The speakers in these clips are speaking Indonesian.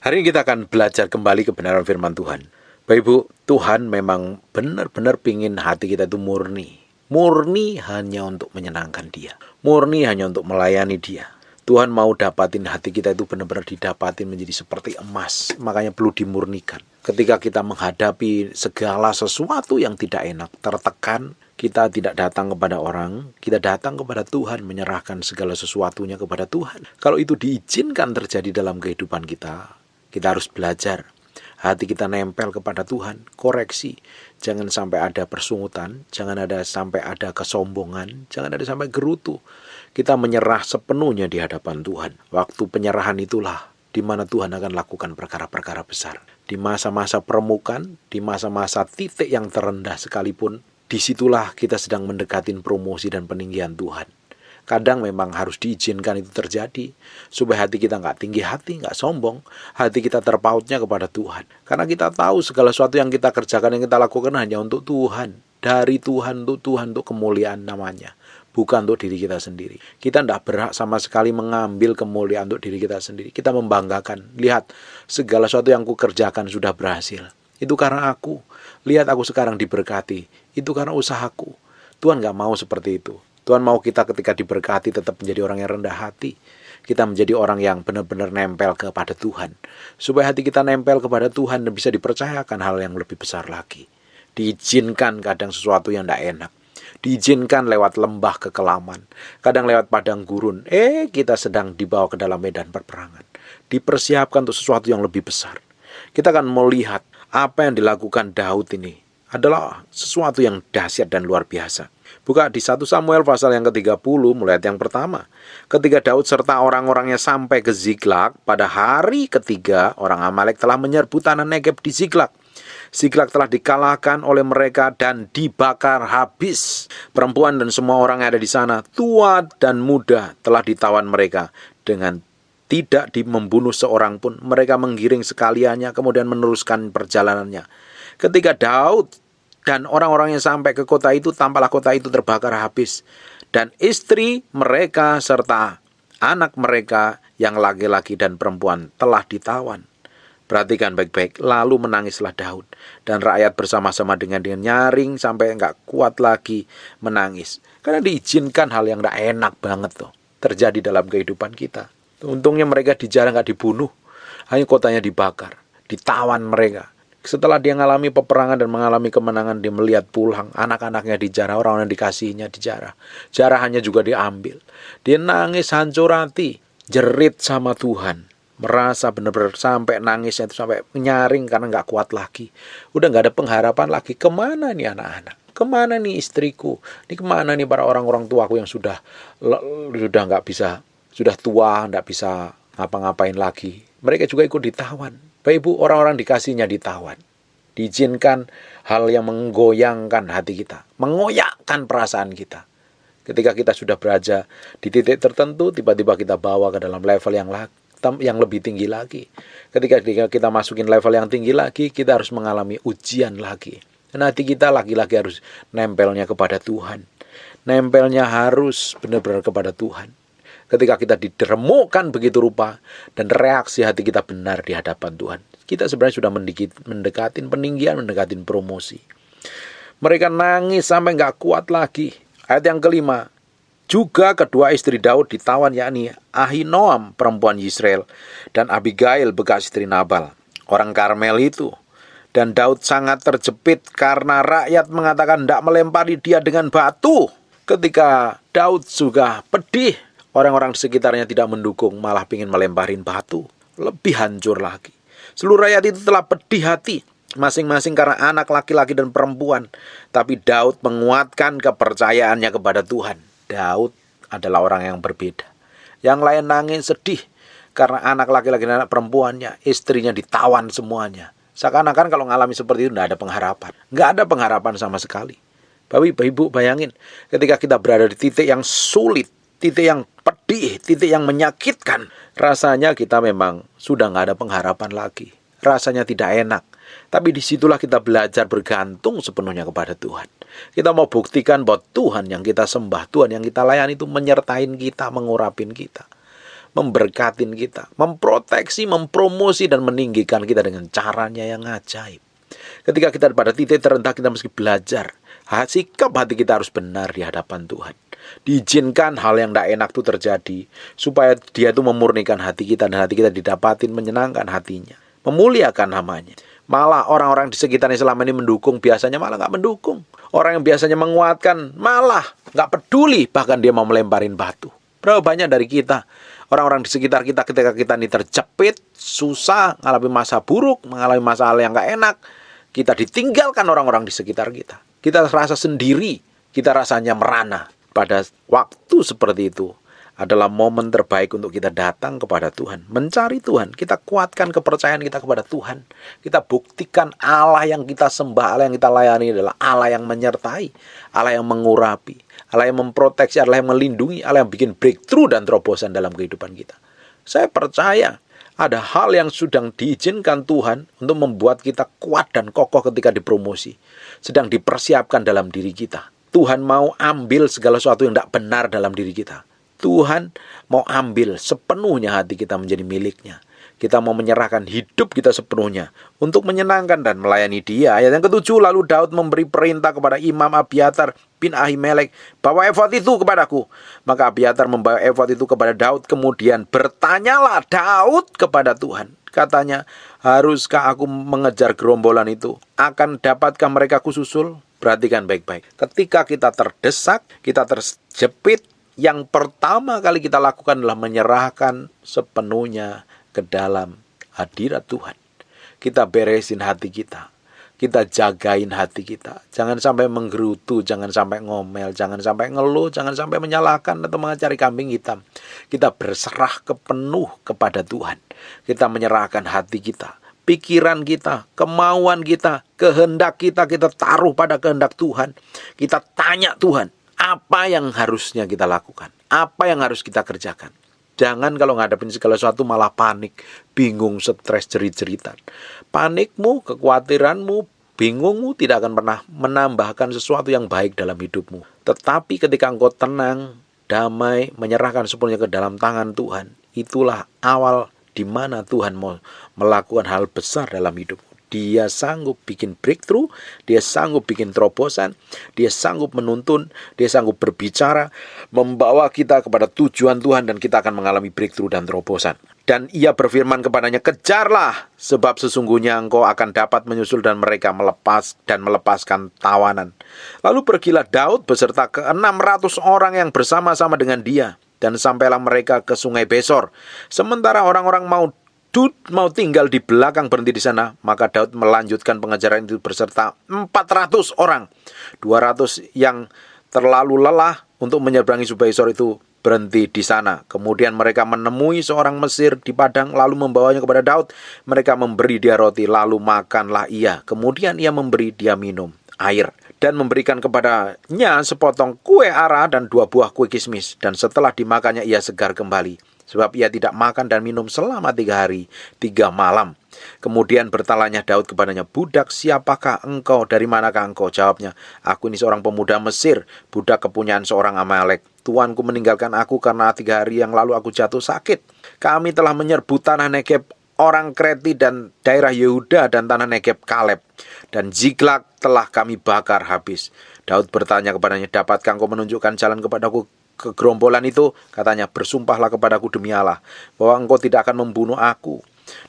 Hari ini kita akan belajar kembali kebenaran firman Tuhan. Bapak Ibu, Tuhan memang benar-benar pingin hati kita itu murni. Murni hanya untuk menyenangkan Dia. Murni hanya untuk melayani Dia. Tuhan mau dapatin hati kita itu benar-benar didapatin menjadi seperti emas. Makanya perlu dimurnikan. Ketika kita menghadapi segala sesuatu yang tidak enak, tertekan, kita tidak datang kepada orang, kita datang kepada Tuhan, menyerahkan segala sesuatunya kepada Tuhan. Kalau itu diizinkan terjadi dalam kehidupan kita harus belajar. Hati kita nempel kepada Tuhan, koreksi. Jangan sampai ada persungutan, jangan sampai ada kesombongan, jangan ada sampai gerutu. Kita menyerah sepenuhnya di hadapan Tuhan. Waktu penyerahan itulah di mana Tuhan akan lakukan perkara-perkara besar. Di masa-masa permukaan, di masa-masa titik yang terendah sekalipun, disitulah kita sedang mendekatin promosi dan peninggian Tuhan. Kadang memang harus diizinkan itu terjadi, supaya hati kita nggak tinggi hati, nggak sombong, hati kita terpautnya kepada Tuhan. Karena kita tahu segala sesuatu yang kita kerjakan, yang kita lakukan hanya untuk Tuhan. Dari Tuhan, untuk kemuliaan namanya. Bukan untuk diri kita sendiri. Kita tidak berhak sama sekali mengambil kemuliaan untuk diri kita sendiri. Kita membanggakan, lihat segala sesuatu yang aku kerjakan sudah berhasil. Itu karena aku. Lihat aku sekarang diberkati. Itu karena usahaku. Tuhan nggak mau seperti itu. Tuhan mau kita ketika diberkati tetap menjadi orang yang rendah hati. Kita menjadi orang yang benar-benar nempel kepada Tuhan. Supaya hati kita nempel kepada Tuhan dan bisa dipercayakan hal yang lebih besar lagi. Diizinkan kadang sesuatu yang tidak enak. Diizinkan lewat lembah kekelaman. Kadang lewat padang gurun. Kita sedang dibawa ke dalam medan perperangan. Dipersiapkan untuk sesuatu yang lebih besar. Kita akan melihat apa yang dilakukan Daud ini adalah sesuatu yang dahsyat dan luar biasa. Buka di 1 Samuel pasal yang ke-30 mulai ayat yang pertama. Ketika Daud serta orang-orangnya sampai ke Ziklag, pada hari ketiga orang Amalek telah menyerbu tanah Negeb di Ziklag. Ziklag telah dikalahkan oleh mereka dan dibakar habis. Perempuan dan semua orang yang ada di sana, tua dan muda, telah ditawan mereka dengan tidak membunuh seorang pun. Mereka menggiring sekaliannya kemudian meneruskan perjalanannya. Ketika Daud dan orang-orang yang sampai ke kota itu, tampaklah kota itu terbakar habis. Dan istri mereka serta anak mereka yang laki-laki dan perempuan telah ditawan. Perhatikan baik-baik, lalu menangislah Daud. Dan rakyat bersama-sama dengan nyaring sampai enggak kuat lagi menangis. Karena diizinkan hal yang enggak enak banget tuh terjadi dalam kehidupan kita. Untungnya mereka dijarah enggak dibunuh. Hanya kotanya dibakar, ditawan mereka. Setelah dia mengalami peperangan dan mengalami kemenangan, dia melihat pulang, anak-anaknya dijarah, orang-orang yang dikasihinya dijarah. Jarahannya juga diambil. Dia nangis hancur hati, jerit sama Tuhan. Merasa benar-benar sampai nangisnya itu sampai nyaring karena nggak kuat lagi. Udah nggak ada pengharapan lagi. Kemana nih anak-anak? Kemana nih istriku? Ini kemana nih para orang-orang tuaku yang sudah nggak bisa, sudah tua, nggak bisa ngapa-ngapain lagi. Mereka juga ikut ditawan. Bapak Ibu, orang-orang dikasihnya ditawan. Diizinkan hal yang menggoyangkan hati kita, mengoyakkan perasaan kita. Ketika kita sudah berada di titik tertentu, tiba-tiba kita bawa ke dalam level yang lebih tinggi lagi. Ketika kita masukin level yang tinggi lagi, kita harus mengalami ujian lagi. Dan hati kita lagi-lagi harus nempelnya kepada Tuhan. Nempelnya harus benar-benar kepada Tuhan. Ketika kita dideremukkan begitu rupa dan reaksi hati kita benar di hadapan Tuhan, kita sebenarnya sudah mendekatin peninggian, mendekatin promosi. Mereka nangis sampai nggak kuat lagi. Ayat yang kelima, juga kedua istri Daud ditawan, yakni Ahinoam perempuan Yisrael dan Abigail bekas istri Nabal, orang Karmel itu. Dan Daud sangat terjepit karena rakyat mengatakan tidak melempari dia dengan batu. Ketika Daud juga pedih, orang-orang di sekitarnya tidak mendukung, malah ingin melemparin batu. Lebih hancur lagi. Seluruh rakyat itu telah pedih hati, masing-masing karena anak laki-laki dan perempuan. Tapi Daud menguatkan kepercayaannya kepada Tuhan. Daud adalah orang yang berbeda. Yang lain nangis sedih karena anak laki-laki dan anak perempuannya, istrinya ditawan semuanya. Seakan-akan kalau mengalami seperti itu tidak ada pengharapan. Nggak ada pengharapan sama sekali. Bapak Ibu bayangin, ketika kita berada di titik yang sulit, titik yang pedih, titik yang menyakitkan, rasanya kita memang sudah nggak ada pengharapan lagi. Rasanya tidak enak. Tapi disitulah kita belajar bergantung sepenuhnya kepada Tuhan. Kita mau buktikan bahwa Tuhan yang kita sembah, Tuhan yang kita layani itu menyertain kita, mengurapin kita. memberkatin kita, memproteksi, mempromosi, dan meninggikan kita dengan caranya yang ajaib. Ketika kita pada titik terendah, kita mesti belajar. Sikap hati kita harus benar di hadapan Tuhan. Diizinkan hal yang tidak enak itu terjadi, supaya Dia itu memurnikan hati kita, dan hati kita didapatin menyenangkan hatinya, memuliakan namanya. Malah orang-orang di sekitarnya selama ini mendukung, biasanya malah nggak mendukung. Orang yang biasanya menguatkan, malah nggak peduli, bahkan dia mau melemparin batu. Berapa banyak dari kita, orang-orang di sekitar kita, ketika kita ini terjepit, susah, mengalami masa buruk, mengalami masalah yang nggak enak, kita ditinggalkan orang-orang di sekitar kita. Kita rasa sendiri, kita rasanya merana. Pada waktu seperti itu adalah momen terbaik untuk kita datang kepada Tuhan, mencari Tuhan. Kita kuatkan kepercayaan kita kepada Tuhan. Kita buktikan Allah yang kita sembah, Allah yang kita layani adalah Allah yang menyertai, Allah yang mengurapi, Allah yang memproteksi, Allah yang melindungi, Allah yang bikin breakthrough dan terobosan dalam kehidupan kita. Saya percaya ada hal yang sedang diizinkan Tuhan untuk membuat kita kuat dan kokoh ketika dipromosi, sedang dipersiapkan dalam diri kita. Tuhan mau ambil segala sesuatu yang tidak benar dalam diri kita. Tuhan mau ambil sepenuhnya hati kita menjadi miliknya. Kita mau menyerahkan hidup kita sepenuhnya untuk menyenangkan dan melayani Dia. Ayat yang ke-7, lalu Daud memberi perintah kepada Imam Abiatar bin Ahimelek, bawa efod itu kepadaku. Maka Abiatar membawa efod itu kepada Daud. Kemudian bertanyalah Daud kepada Tuhan. Katanya, haruskah aku mengejar gerombolan itu? Akan dapatkah mereka kususul? Perhatikan baik-baik. Ketika kita terdesak, kita terjepit, yang pertama kali kita lakukan adalah menyerahkan sepenuhnya ke dalam hadirat Tuhan. Kita beresin hati kita. Kita jagain hati kita. Jangan sampai menggerutu, jangan sampai ngomel, jangan sampai ngeluh, jangan sampai menyalahkan atau mengacari kambing hitam. Kita berserah penuh kepada Tuhan. Kita menyerahkan hati kita, pikiran kita, kemauan kita, kehendak kita taruh pada kehendak Tuhan. Kita tanya Tuhan, apa yang harusnya kita lakukan? Apa yang harus kita kerjakan? Jangan kalau ngadepin segala sesuatu malah panik, bingung, stres, jerit-jeritan. Panikmu, kekhawatiranmu, bingungmu tidak akan pernah menambahkan sesuatu yang baik dalam hidupmu. Tetapi ketika engkau tenang, damai, menyerahkan sepenuhnya ke dalam tangan Tuhan, itulah awal di mana Tuhan mau melakukan hal besar dalam hidupmu. Dia sanggup bikin breakthrough, Dia sanggup bikin terobosan, Dia sanggup menuntun, Dia sanggup berbicara, membawa kita kepada tujuan Tuhan, dan kita akan mengalami breakthrough dan terobosan. Dan Ia berfirman kepadanya, kejarlah, sebab sesungguhnya engkau akan dapat menyusul dan mereka melepaskan tawanan. Lalu pergilah Daud beserta ke-600 orang yang bersama-sama dengan dia, dan sampailah mereka ke Sungai Besor. Sementara orang-orang mau tinggal di belakang, berhenti di sana, maka Daud melanjutkan pengejaran itu beserta 400 orang. 200 yang terlalu lelah untuk menyeberangi Sungai Besor itu berhenti di sana. Kemudian mereka menemui seorang Mesir di padang, lalu membawanya kepada Daud. Mereka memberi dia roti, lalu makanlah ia. Kemudian ia memberi dia minum air, dan memberikan kepadanya sepotong kue ara dan 2 buah kue kismis. Dan setelah dimakannya ia segar kembali, sebab ia tidak makan dan minum selama 3 hari 3 malam. Kemudian bertanya Daud kepadanya, budak, siapakah engkau? Dari manakah engkau? Jawabnya, aku ini seorang pemuda Mesir, budak kepunyaan seorang Amalek. Tuanku meninggalkan aku karena 3 hari yang lalu aku jatuh sakit. Kami telah menyerbu tanah Negeb orang Kreti dan daerah Yehuda dan tanah Negeb Kaleb, dan Ziklag telah kami bakar habis. Daud bertanya kepadanya, dapatkah engkau menunjukkan jalan kepadaku ke gerombolan itu? Katanya, bersumpahlah kepadaku demi Allah bahwa engkau tidak akan membunuh aku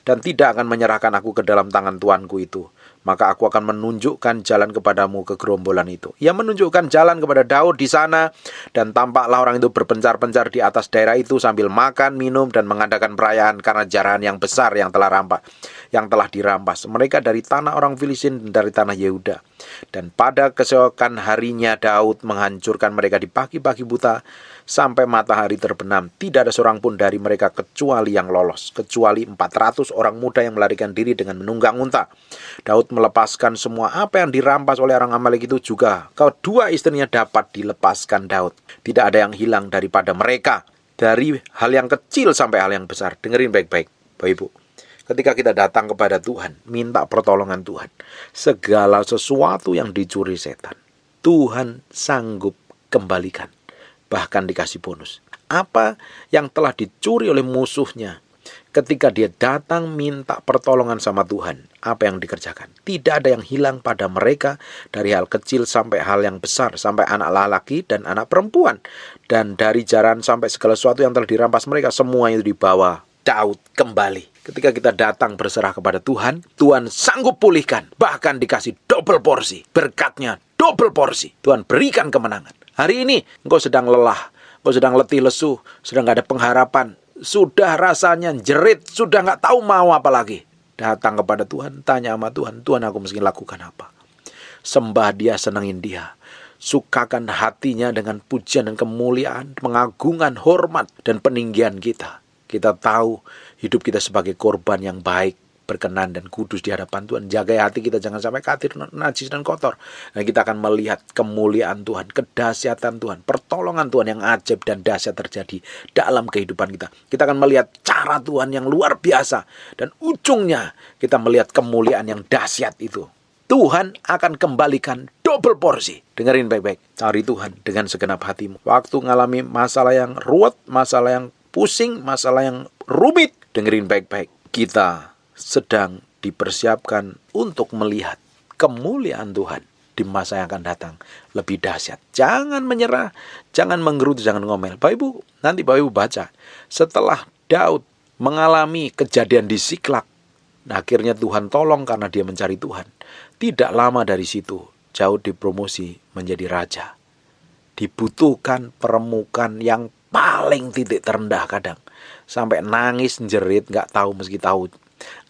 dan tidak akan menyerahkan aku ke dalam tangan tuanku itu. Maka aku akan menunjukkan jalan kepadamu ke gerombolan itu. Ia menunjukkan jalan kepada Daud di sana, dan tampaklah orang itu berpencar-pencar di atas daerah itu sambil makan, minum, dan mengadakan perayaan karena jarahan yang besar yang telah dirampas. Mereka dari tanah orang Filistin dan dari tanah Yehuda. Dan pada keesokan harinya Daud menghancurkan mereka di pagi-pagi buta sampai matahari terbenam. Tidak ada seorang pun dari mereka kecuali yang lolos, kecuali 400 orang muda yang melarikan diri dengan menunggang unta. Daud melepaskan semua apa yang dirampas oleh orang Amalek itu juga. Kedua istrinya dapat dilepaskan Daud. Tidak ada yang hilang daripada mereka, dari hal yang kecil sampai hal yang besar. Dengerin baik-baik, Bapak Ibu. Ketika kita datang kepada Tuhan, minta pertolongan Tuhan, segala sesuatu yang dicuri setan, Tuhan sanggup kembalikan. Bahkan dikasih bonus. apa yang telah dicuri oleh musuhnya. Ketika dia datang minta pertolongan sama Tuhan, apa yang dikerjakan? Tidak ada yang hilang pada mereka, dari hal kecil sampai hal yang besar, sampai anak laki dan anak perempuan. Dan dari jaran sampai segala sesuatu yang telah dirampas mereka, semua itu dibawa Daud kembali. Ketika kita datang berserah kepada Tuhan, Tuhan sanggup pulihkan, bahkan dikasih double porsi. Berkatnya double porsi. Tuhan berikan kemenangan. Hari ini engkau sedang lelah, engkau sedang letih lesu, sedang gak ada pengharapan, sudah rasanya jerit, sudah gak tahu mau apa lagi. Datang kepada Tuhan, tanya sama Tuhan, Tuhan aku mesti lakukan apa? Sembah dia, senangin dia. Sukakan hatinya dengan pujian dan kemuliaan, pengagungan, hormat, dan peninggian kita. Kita tahu hidup kita sebagai korban yang baik, berkenan dan kudus di hadapan Tuhan. Jaga hati kita jangan sampai katir, najis dan kotor. Dan kita akan melihat kemuliaan Tuhan, kedahsyatan Tuhan, pertolongan Tuhan yang ajaib dan dahsyat terjadi dalam kehidupan kita. Kita akan melihat cara Tuhan yang luar biasa. Dan ujungnya kita melihat kemuliaan yang dahsyat itu. Tuhan akan kembalikan double porsi. Dengerin baik-baik. Cari Tuhan dengan segenap hatimu. Waktu ngalami masalah yang ruwet, masalah yang pusing, masalah yang rumit, dengerin baik-baik. Kita sedang dipersiapkan untuk melihat kemuliaan Tuhan di masa yang akan datang lebih dahsyat. Jangan menyerah, jangan menggerutu, jangan ngomel. Bapak Ibu, nanti Bapak Ibu baca. Setelah Daud mengalami kejadian di Siklak, akhirnya Tuhan tolong karena dia mencari Tuhan. Tidak lama dari situ, Daud dipromosi menjadi raja. Dibutuhkan permukaan yang paling titik terendah kadang. Sampai nangis, jerit, gak tahu meski tahu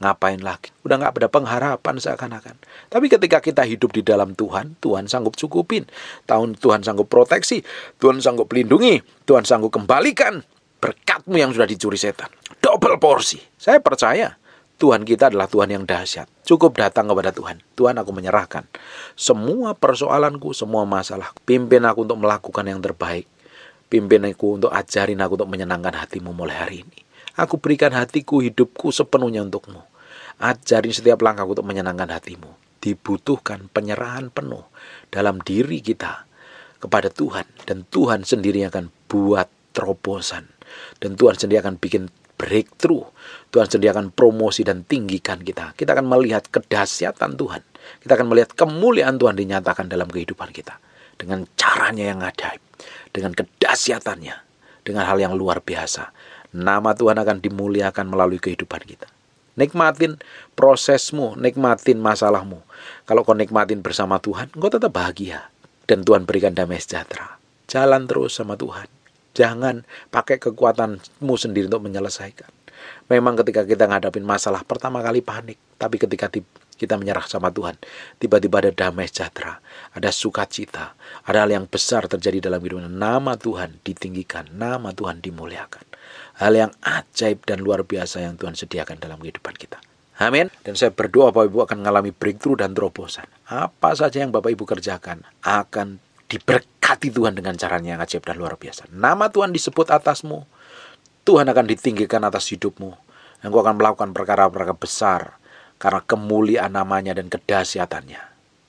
ngapain lagi. Udah gak ada pengharapan seakan-akan. Tapi ketika kita hidup di dalam Tuhan, Tuhan sanggup cukupin. Tuhan sanggup proteksi, Tuhan sanggup pelindungi, Tuhan sanggup kembalikan berkatmu yang sudah dicuri setan. Double porsi. Saya percaya Tuhan kita adalah Tuhan yang dahsyat. Cukup datang kepada Tuhan. Tuhan, aku menyerahkan semua persoalanku, semua masalah. Pimpin aku untuk melakukan yang terbaik. Pimpin aku untuk ajarin aku untuk menyenangkan hatimu mulai hari ini. Aku berikan hatiku, hidupku sepenuhnya untukmu. Ajarin setiap langkahku untuk menyenangkan hatimu. Dibutuhkan penyerahan penuh dalam diri kita kepada Tuhan. Dan Tuhan sendiri akan buat terobosan. Dan Tuhan sendiri akan bikin breakthrough. Tuhan sendiri akan promosi dan tinggikan kita. Kita akan melihat kedahsyatan Tuhan. Kita akan melihat kemuliaan Tuhan dinyatakan dalam kehidupan kita. Dengan caranya yang ajaib. Dengan kedahsyatannya. Dengan hal yang luar biasa. Nama Tuhan akan dimuliakan melalui kehidupan kita. Nikmatin prosesmu, nikmatin masalahmu. Kalau kau nikmatin bersama Tuhan, kau tetap bahagia. Dan Tuhan berikan damai sejahtera. Jalan terus sama Tuhan. Jangan pakai kekuatanmu sendiri untuk menyelesaikan. Memang ketika kita ngadapin masalah, pertama kali panik. Tapi ketika kita menyerah sama Tuhan, tiba-tiba ada damai sejahtera, ada sukacita, ada hal yang besar terjadi dalam hidup. Nama Tuhan ditinggikan, nama Tuhan dimuliakan. Hal yang ajaib dan luar biasa yang Tuhan sediakan dalam kehidupan kita. Amin. Dan saya berdoa Bapak Ibu akan mengalami breakthrough dan terobosan. Apa saja yang Bapak Ibu kerjakan akan diberkati Tuhan dengan caranya yang ajaib dan luar biasa. Nama Tuhan disebut atasmu. Tuhan akan ditinggikan atas hidupmu. Engkau akan melakukan perkara-perkara besar karena kemuliaan namanya dan kedahsyatannya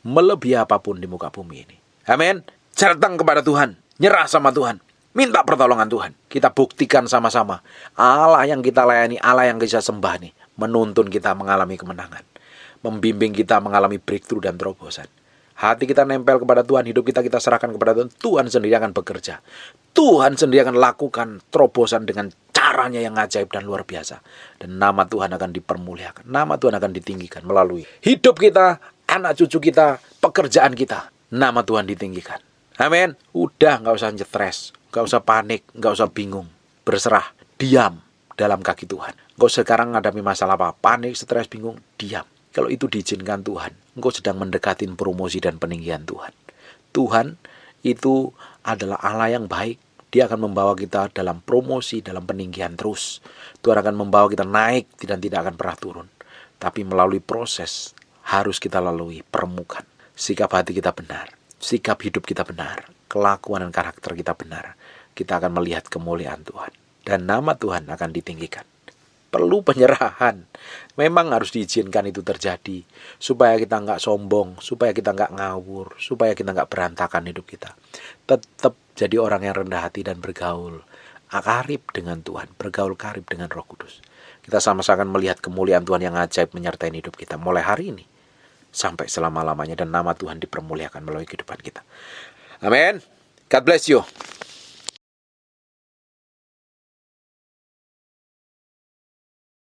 melebihi apapun di muka bumi ini. Amin. Datang kepada Tuhan, nyerah sama Tuhan, minta pertolongan Tuhan. Kita buktikan sama-sama Allah yang kita layani, Allah yang kita sembah nih, menuntun kita mengalami kemenangan, membimbing kita mengalami breakthrough dan terobosan. Hati kita nempel kepada Tuhan, hidup kita serahkan kepada Tuhan. Tuhan sendiri akan bekerja. Tuhan sendiri akan lakukan terobosan dengan caranya yang ajaib dan luar biasa. Dan nama Tuhan akan dipermuliakan. Nama Tuhan akan ditinggikan melalui hidup kita, anak cucu kita, pekerjaan kita. Nama Tuhan ditinggikan. Amin. Udah gak usah stres, gak usah panik, gak usah bingung. Berserah, diam dalam kaki Tuhan. Engkau sekarang ngadami masalah apa? Panik, stres, bingung, diam. Kalau itu diizinkan Tuhan, engkau sedang mendekatin promosi dan peninggian Tuhan. Tuhan itu adalah Allah yang baik. Dia akan membawa kita dalam promosi, dalam peninggian terus. Tuhan akan membawa kita naik dan tidak akan pernah turun. Tapi melalui proses harus kita lalui permukaan. Sikap hati kita benar, sikap hidup kita benar, kelakuan dan karakter kita benar. Kita akan melihat kemuliaan Tuhan. Dan nama Tuhan akan ditinggikan. Perlu penyerahan. Memang harus diizinkan itu terjadi. Supaya kita nggak sombong. Supaya kita nggak ngawur. Supaya kita nggak berantakan hidup kita. Tetap jadi orang yang rendah hati dan bergaul. karib dengan Tuhan, bergaul karib dengan Roh Kudus. Kita sama-sama akan melihat kemuliaan Tuhan yang ajaib menyertai hidup kita mulai hari ini sampai selama-lamanya, dan nama Tuhan dipermuliakan melalui kehidupan kita. Amin. God bless you.